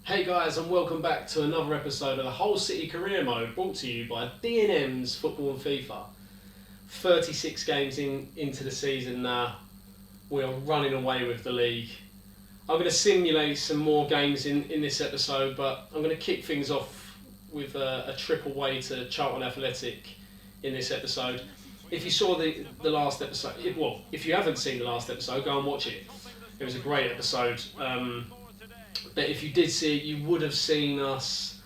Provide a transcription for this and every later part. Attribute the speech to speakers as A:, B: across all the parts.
A: Hey guys, and welcome back to another episode of the Whole City Career Mode, brought to you by D&M's Football and FIFA. 36 games into the season now, we are running away with the league. I'm going to simulate some more games in this episode, but I'm going to kick things off with a trip away to Charlton Athletic in this episode. If you saw the last episode, if you haven't seen the last episode, go and watch it. It was a great episode. But if you did see it, you would have seen us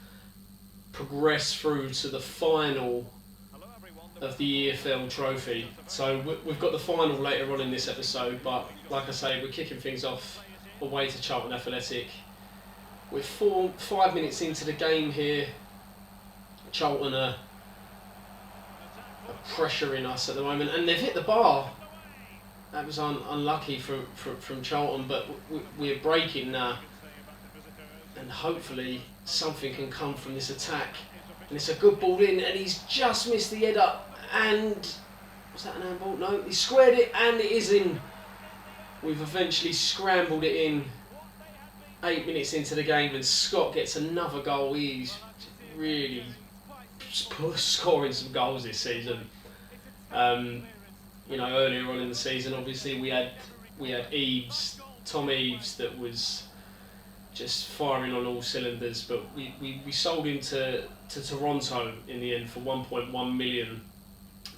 A: progress through to the final of the EFL trophy. So we've got the final later on in this episode, but like I say, we're kicking things off away to Charlton Athletic. We're 5 minutes into the game here. Charlton are pressuring us at the moment, and they've hit the bar. That was unlucky from Charlton, but we're breaking now. And hopefully something can come from this attack. And it's a good ball in, and he's just missed the head up. And was that an handball? No, he squared it, and it is in. We've eventually scrambled it in. 8 minutes into the game, and Scott gets another goal. He's really scoring some goals this season. Earlier on in the season, obviously we had Tom Eves, that was just firing on all cylinders, but we sold him to Toronto in the end for 1.1 million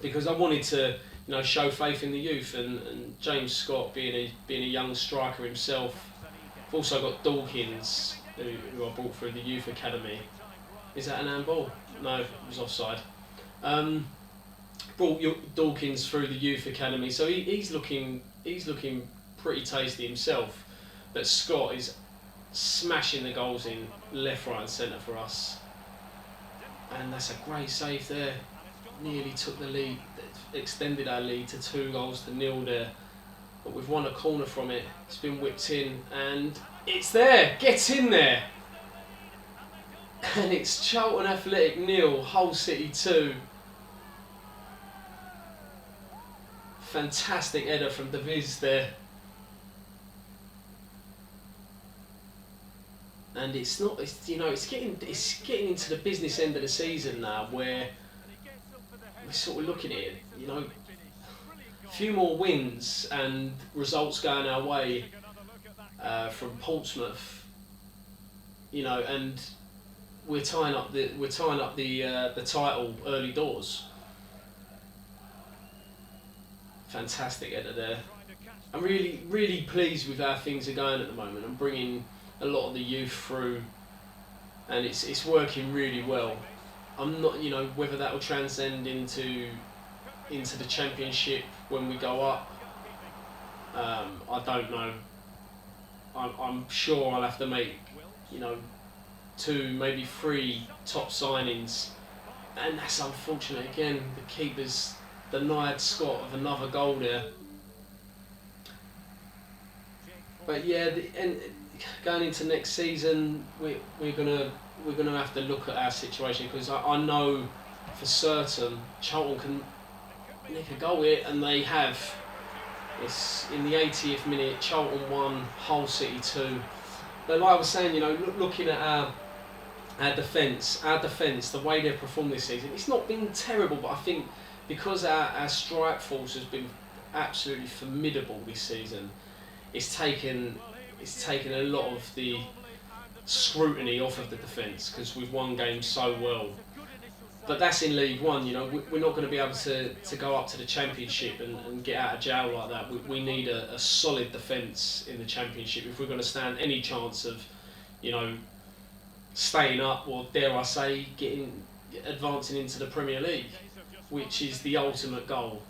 A: because I wanted to show faith in the youth, and James Scott being a young striker himself. I've also got Dawkins who I brought through the youth academy. Is that an handball? No, it was offside. Brought Dawkins through the youth academy, so he's looking pretty tasty himself, but Scott is smashing the goals in left, right and centre for us. And that's a great save there. Nearly took the lead, extended our lead to 2-0 there. But we've won a corner from it. It's been whipped in and it's there. Get in there. And it's Charlton Athletic 0, Hull City 2. Fantastic header from Davies there. And it's getting into the business end of the season now, where we're sort of looking at it, a few more wins and results going our way from Portsmouth, and we're tying up the title early doors. Fantastic header there. I'm really pleased with how things are going at the moment. I'm bringing a lot of the youth through, and it's working really well. I'm not, whether that will transcend into the championship when we go up. I don't know. I'm sure I'll have to make 2, maybe 3 top signings, and that's unfortunate again. The keeper's denied Scott of another goal there. But yeah, and going into next season, we're gonna have to look at our situation, because I know for certain Charlton can nick a goal here, and they have. It's in the 80th minute. Charlton 1, Hull City 2. But like I was saying, looking at our defence, the way they've performed this season, it's not been terrible. But I think because our strike force has been absolutely formidable this season, it's taken a lot of the scrutiny off of the defence, because we've won games so well. But that's in League One, we're not going to be able to go up to the Championship and get out of jail like that. We need a solid defence in the Championship if we're going to stand any chance of, staying up, or dare I say, advancing into the Premier League, which is the ultimate goal,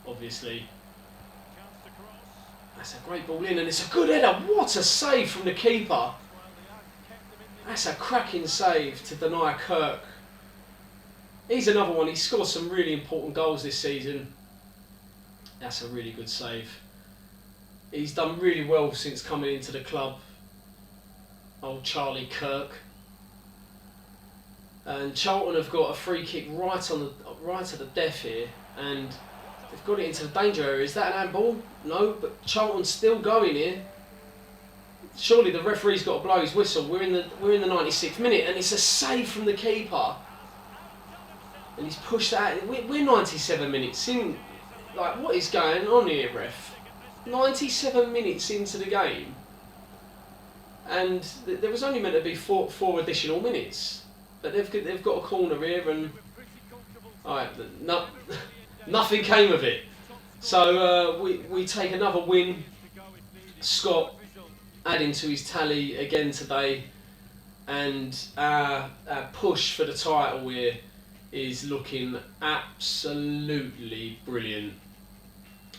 A: obviously. That's a great ball in, and it's a good header. What a save from the keeper. That's a cracking save to deny Kirk. He's another one. He's scored some really important goals this season. That's a really good save. He's done really well since coming into the club. Old Charlie Kirk. And Charlton have got a free kick right at the death here, and they've got it into the danger area. Is that an handball? No, but Charlton's still going here. surely the referee's got to blow his whistle. We're in the 96th minute, and it's a save from the keeper. And he's pushed out. We're 97 minutes in. Like, what is going on here, ref? 97 minutes into the game, and there was only meant to be four additional minutes, but they've got a corner here, and alright, nothing came of it. So we take another win. Scott adding to his tally again today, and our push for the title here is looking absolutely brilliant.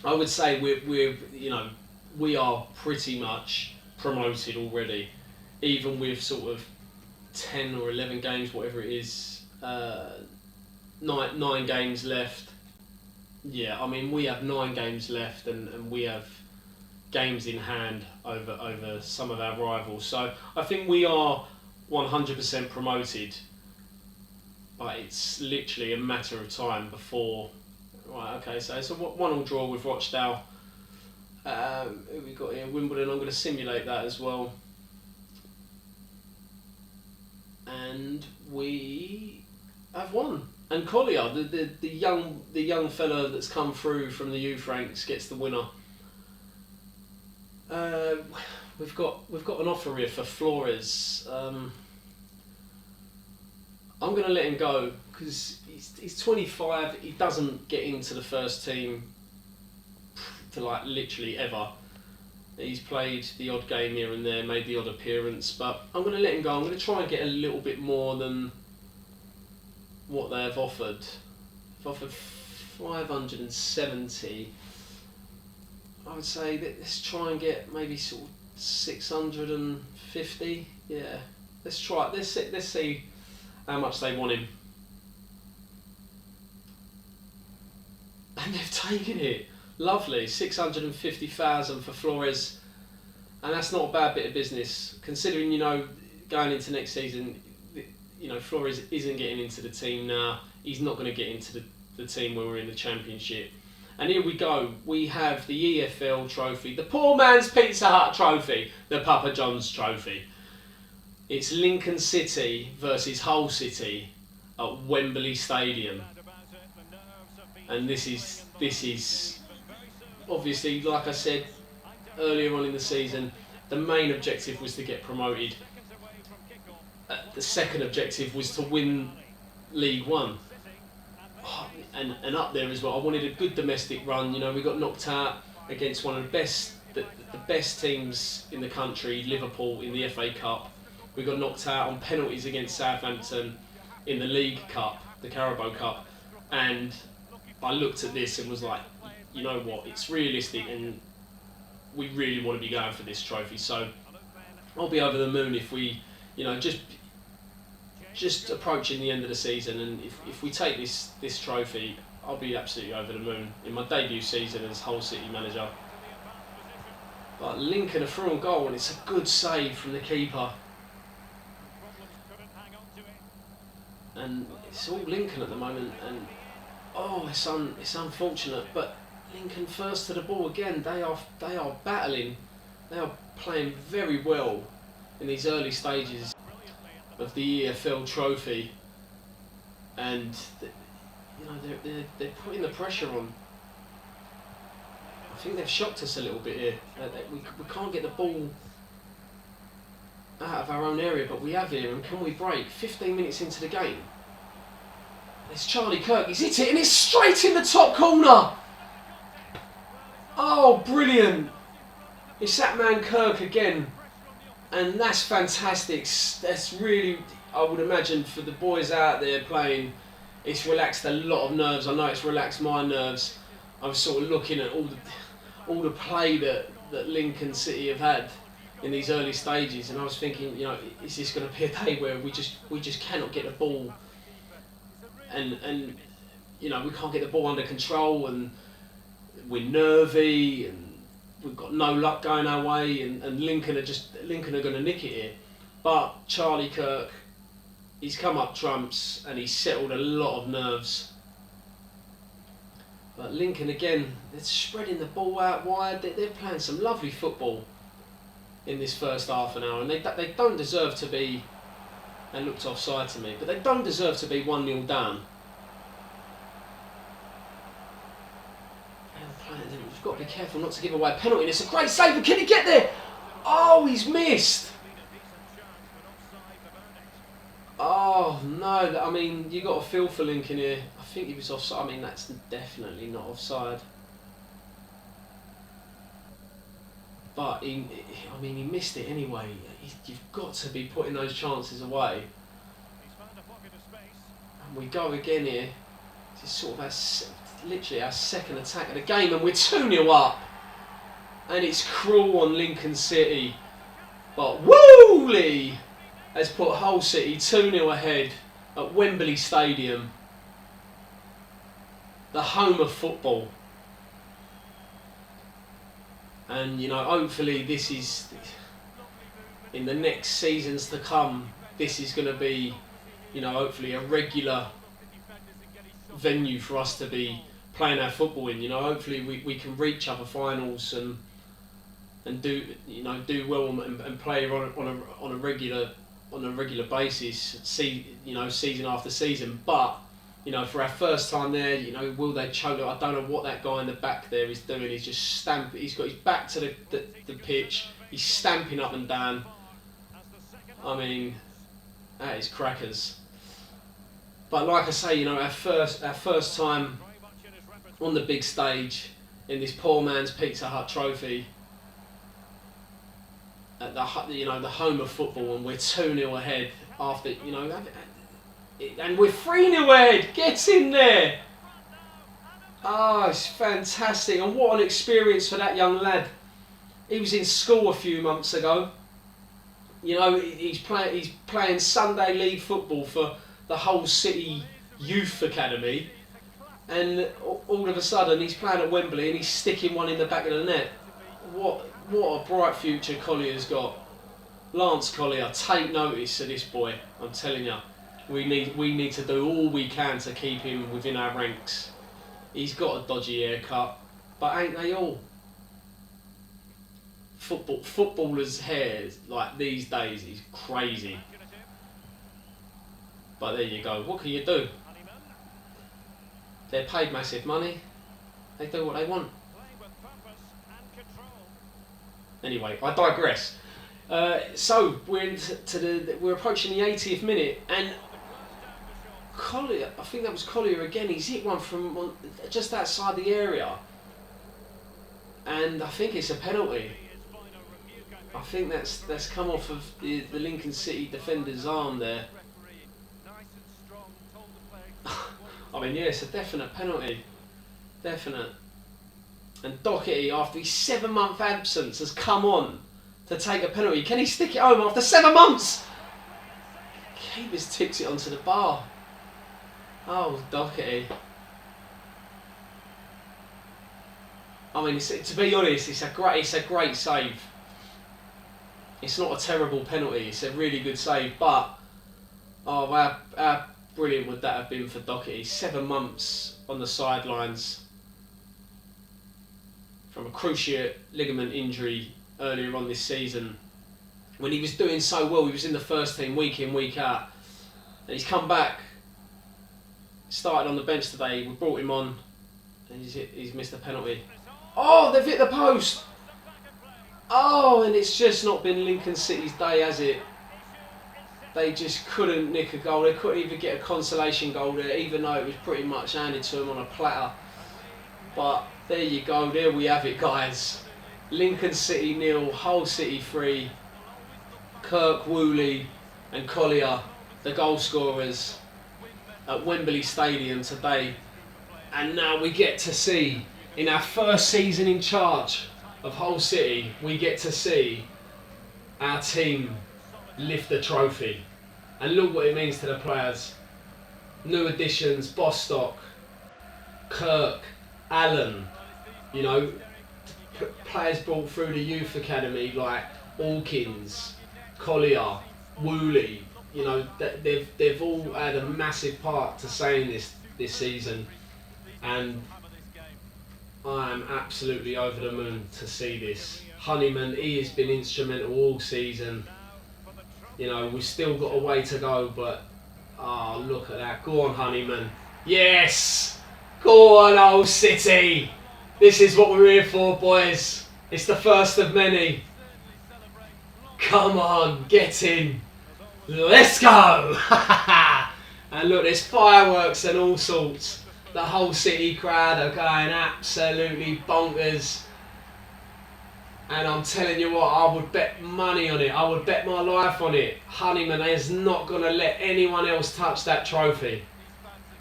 A: I would say we are pretty much promoted already, even with sort of 10 or 11 games, whatever it is, 9 games left. Yeah, I mean, we have 9 games left, and we have games in hand over some of our rivals. So I think we are 100% promoted, but it's literally a matter of time before. Right, okay, so it's a 1-1 draw with Rochdale. Who we got here? Wimbledon. I'm going to simulate that as well. And we have won. And Collier, the young fella that's come through from the youth ranks, gets the winner. We've got an offer here for Flores. I'm going to let him go because he's 25. He doesn't get into the first team for like literally ever. He's played the odd game here and there, made the odd appearance, but I'm going to let him go. I'm going to try and get a little bit more than what they have offered. They've offered 570. I would say that let's try and get maybe sort of 650. Yeah, let's try it. Let's see how much they want him. And they've taken it. Lovely, 650,000 for Flores, and that's not a bad bit of business considering, you know, going into next season, you know, Flores isn't getting into the team now. He's not going to get into the team when we're in the Championship. And here we go. We have the EFL trophy, the poor man's Pizza Hut trophy, the Papa John's trophy. It's Lincoln City versus Hull City at Wembley Stadium, and this is obviously, like I said earlier on in the season, the main objective was to get promoted. The second objective was to win League One. And up there as well, I wanted a good domestic run. You know, we got knocked out against one of the best teams in the country, Liverpool, in the FA Cup. We got knocked out on penalties against Southampton in the League Cup, the Carabao Cup. And I looked at this and was like, you know what, it's realistic and we really want to be going for this trophy. So I'll be over the moon if we, you know, just approaching the end of the season, and if we take this trophy, I'll be absolutely over the moon in my debut season as Hull City manager. But Lincoln are through on goal, and it's a good save from the keeper. And it's all Lincoln at the moment, and oh, it's unfortunate, but Lincoln first to the ball again. They are battling. They are playing very well in these early stages of the EFL trophy, and you know they're putting the pressure on. I think they've shocked us a little bit here. We can't get the ball out of our own area, but we have here, and can we break? 15 minutes into the game. It's Charlie Kirk, he's hit it, and it's straight in the top corner! Oh, brilliant! It's that man Kirk again, and that's fantastic. That's really, I would imagine, for the boys out there playing, it's relaxed a lot of nerves. I know it's relaxed my nerves. I was sort of looking at all the play that Lincoln City have had in these early stages, and I was thinking, you know, is this going to be a day where we just cannot get the ball, and you know, we can't get the ball under control, and we're nervy, and we've got no luck going our way, and Lincoln are going to nick it here. But Charlie Kirk, he's come up trumps and he's settled a lot of nerves. But Lincoln again, they're spreading the ball out wide. They're playing some lovely football. in this first half an hour, and they don't deserve to be. They looked offside to me, but they don't deserve to be 1-0 down. You've got to be careful not to give away a penalty. And it's a great save, and can he get there? Oh, he's missed. Oh no! I mean, you got a feel for Lincoln here. I think he was offside. I mean, that's definitely not offside. But he missed it anyway. You've got to be putting those chances away. And we go again here. This is sort of literally our second attack of the game, and we're 2-0 up. And it's cruel on Lincoln City. But Woolley has put Hull City 2-0 ahead at Wembley Stadium, the home of football. And hopefully this is, in the next seasons to come, this is going to be, hopefully a regular venue for us to be playing our football in. Hopefully we can reach other finals and do well and play on a regular basis, season after season. But for our first time there, will they choke? I don't know what that guy in the back there is doing. He's just stamping. He's got his back to the pitch. He's stamping up and down. I mean, that is crackers. But like I say, our first time on the big stage in this poor man's Pizza Hut trophy at the home of football, and we're 2-0 ahead after and we're 3-0 ahead. Get in there! Oh, it's fantastic, and what an experience for that young lad. He was in school a few months ago. He's playing Sunday League football for the Hull City Youth Academy, and all of a sudden he's playing at Wembley and he's sticking one in the back of the net. What a bright future Collier's got. Lance Collier, take notice of this boy. I'm telling you, we need to do all we can to keep him within our ranks. He's got a dodgy haircut, but ain't they all? Footballers' hair, like these days, is crazy. But there you go. What can you do? They're paid massive money. They do what they want. Anyway, I digress. So we're approaching the 80th minute, and Collier, I think that was Collier again. He's hit one from just outside the area, and I think it's a penalty. I think that's come off of the Lincoln City defender's arm there. I mean, yeah, it's a definite penalty. Definite. And Doherty, after his 7-month absence, has come on to take a penalty. Can he stick it home after 7 months? Keepers ticks it onto the bar. Oh, Doherty. I mean, to be honest, it's a great save. It's not a terrible penalty. It's a really good save. But oh, how brilliant would that have been for Doherty? 7 months on the sidelines from a cruciate ligament injury earlier on this season, when he was doing so well. He was in the first team week in, week out, and he's come back, started on the bench today. We brought him on, and he's missed a penalty. Oh, they've hit the post. Oh, and it's just not been Lincoln City's day, has it? They just couldn't nick a goal. They couldn't even get a consolation goal there, even though it was pretty much handed to them on a platter. But there you go, there we have it, guys. Lincoln City 0, Hull City 3. Kirk, Woolley and Collier, the goal scorers at Wembley Stadium today. And now we get to see, in our first season in charge of Hull City, we get to see our team lift the trophy. And look what it means to the players. New additions, Bostock, Kirk, Allen, players brought through the youth academy like Hawkins, Collier, Woolley. They've all had a massive part to say in this season, and I am absolutely over the moon to see this. Honeyman, he has been instrumental all season. You know, we've still got a way to go, but look at that. Go on, Honeyman. Yes! Go on, old City. This is what we're here for, boys. It's the first of many. Come on, get in. Let's go! And look, there's fireworks and all sorts. The whole City crowd are going absolutely bonkers. And I'm telling you what, I would bet money on it. I would bet my life on it. Honeyman is not going to let anyone else touch that trophy.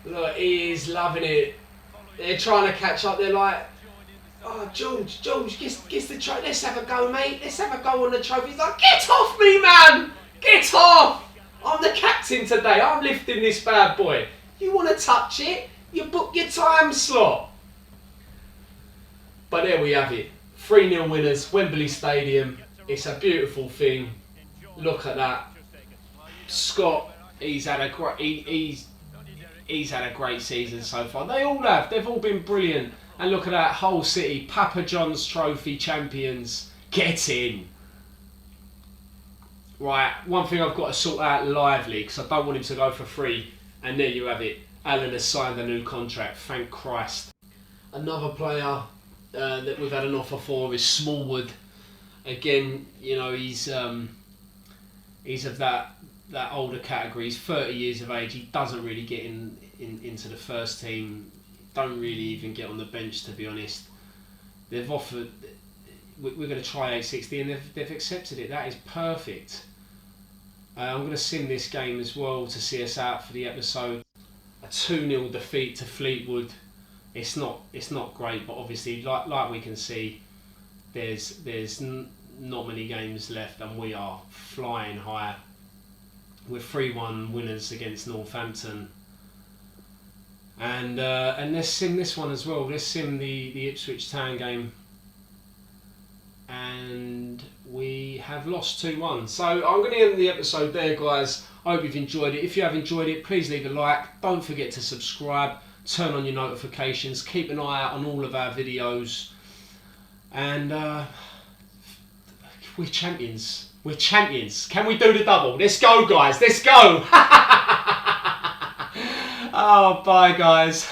A: Look, he is loving it. They're trying to catch up. They're like, oh, George, get the trophy. Let's have a go, mate. Let's have a go on the trophy. He's like, get off me, man. Get off. I'm the captain today. I'm lifting this bad boy. You want to touch it? You book your time slot. But there we have it. 3-0 winners, Wembley Stadium. It's a beautiful thing. Look at that. Scott, he's had a great season so far. They all have. They've all been brilliant. And look at that, whole City, Papa John's Trophy champions. Get in. Right, one thing I've got to sort out lively, because I don't want him to go for free. And there you have it. Alan has signed a new contract. Thank Christ. Another player that we've had an offer for is Smallwood. Again, you know, he's of that older category. He's 30 years of age. He doesn't really get into the first team. Don't really even get on the bench, to be honest. They've offered. We're going to try 860, and they've accepted it. That is perfect. I'm going to sim this game as well to see us out for the episode. A 2-0 defeat to Fleetwood. It's not great, but obviously, like we can see, there's not many games left, and we are flying high. We're 3-1 winners against Northampton, and let's sim this one as well. Let's sim the Ipswich Town game, and we have lost 2-1. So I'm going to end the episode there, guys. I hope you've enjoyed it. If you have enjoyed it, please leave a like. Don't forget to subscribe. Turn on your notifications. Keep an eye out on all of our videos. And we're champions. We're champions. Can we do the double? Let's go, guys. Let's go. Oh, bye, guys.